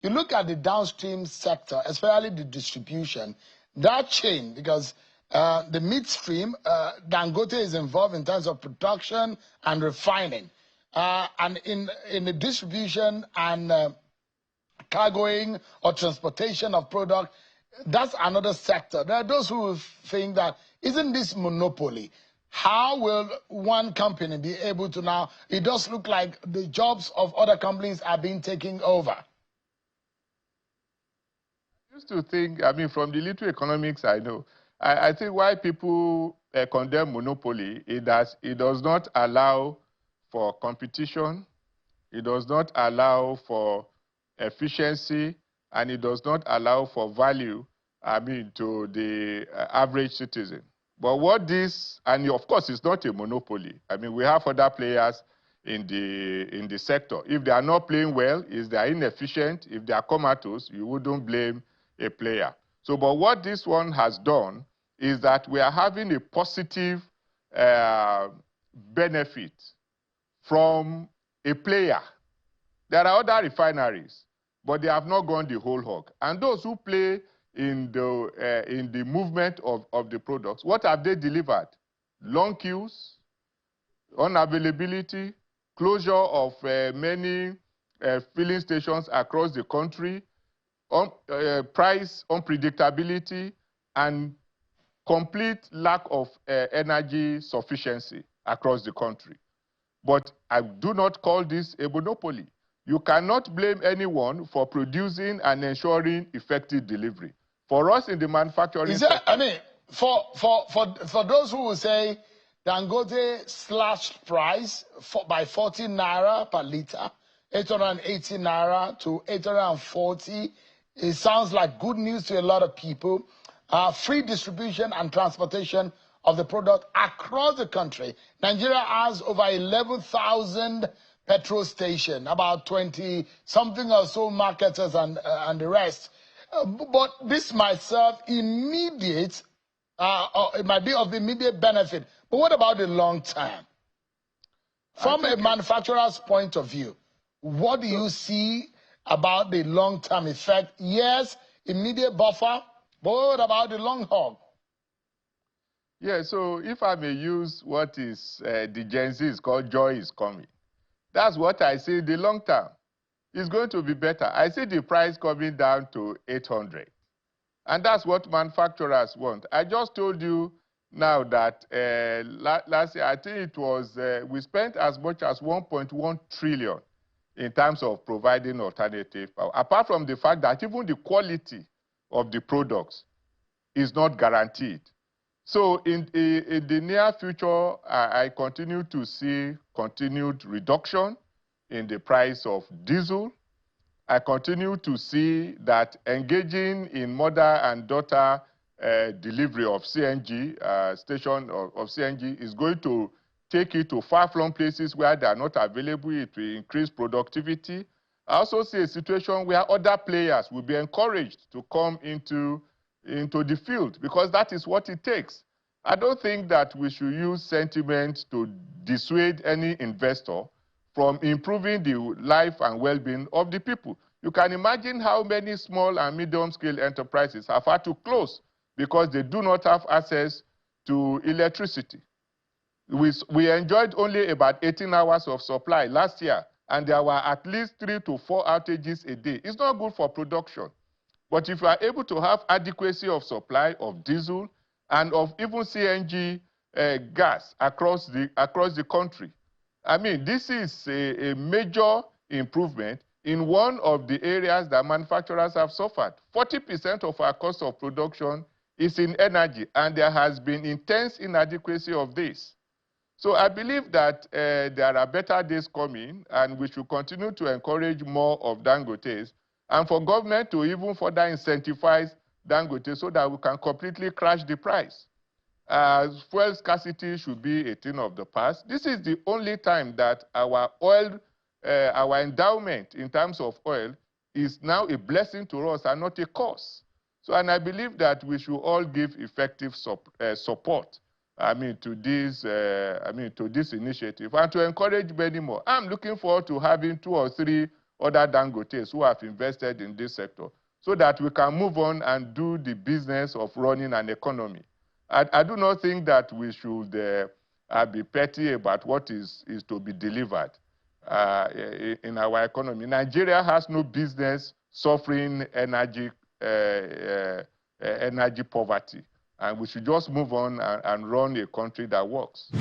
you look at the downstream sector, especially the distribution, that chain, because the midstream, Dangote is involved in terms of production and refining. And in the distribution and cargoing or transportation of product, that's another sector. There are those who think that, isn't this monopoly? How will one company be able to now, it does look like the jobs of other companies are being taken over. I used to think, I mean, from the little economics I know, I think why people condemn monopoly is that it does not allow for competition, it does not allow for efficiency, and it does not allow for value, I mean, to the average citizen. But what this, and of course, it's not a monopoly. I mean, we have other players in the sector. If they are not playing well, if they are inefficient, if they are comatose, you wouldn't blame a player. So, but what this one has done is that we are having a positive benefit from a player. There are other refineries, but they have not gone the whole hog. And those who play in the movement of the products, what have they delivered? Long queues, unavailability, closure of many filling stations across the country, price unpredictability, and complete lack of energy sufficiency across the country. But I do not call this a monopoly. You cannot blame anyone for producing and ensuring effective delivery. For us in the manufacturing sector, I mean, for those who will say Dangote slashed price by 40 naira per liter, 880 naira to 840, it sounds like good news to a lot of people. Free distribution and transportation of the product across the country. Nigeria has over 11,000 petrol stations, about 20 something or so marketers and the rest. But this might serve immediate, or it might be of immediate benefit. But what about the long term? From a manufacturer's point of view, what do you see about the long-term effect? Yes, immediate buffer, but what about the long haul? Yeah, so if I may use what is the Gen Z is called joy is coming. That's what I see in the long term. It's going to be better. I see the price coming down to 800. And that's what manufacturers want. I just told you now that last year, I think it was, we spent as much as 1.1 trillion in terms of providing alternative power. Apart from the fact that even the quality of the products is not guaranteed. So in the near future, I continue to see continued reduction in the price of diesel. I continue to see that engaging in mother and daughter delivery of CNG, station of CNG, is going to take it to far-flung places where they are not available. It will increase productivity. I also see a situation where other players will be encouraged to come into the field, because that is what it takes. I don't think that we should use sentiment to dissuade any investor from improving the life and well-being of the people. You can imagine how many small and medium-scale enterprises have had to close because they do not have access to electricity. We enjoyed only about 18 hours of supply last year, and there were at least 3 to 4 outages a day. It's not good for production. But if you are able to have adequacy of supply of diesel and of even CNG gas across the country, I mean, this is a major improvement in one of the areas that manufacturers have suffered. 40% of our cost of production is in energy, and there has been intense inadequacy of this. So I believe that there are better days coming, and we should continue to encourage more of Dangotes, and for government to even further incentivize Dangote so that we can completely crash the price. Fuel scarcity should be a thing of the past. This is the only time that our oil, our endowment in terms of oil is now a blessing to us and not a curse. So, and I believe that we should all give effective support, to this initiative and to encourage many more. I'm looking forward to having 2 or 3 other Dangotes who have invested in this sector, so that we can move on and do the business of running an economy. I do not think that we should be petty about what is to be delivered in our economy. Nigeria has no business suffering energy poverty, and we should just move on and run a country that works.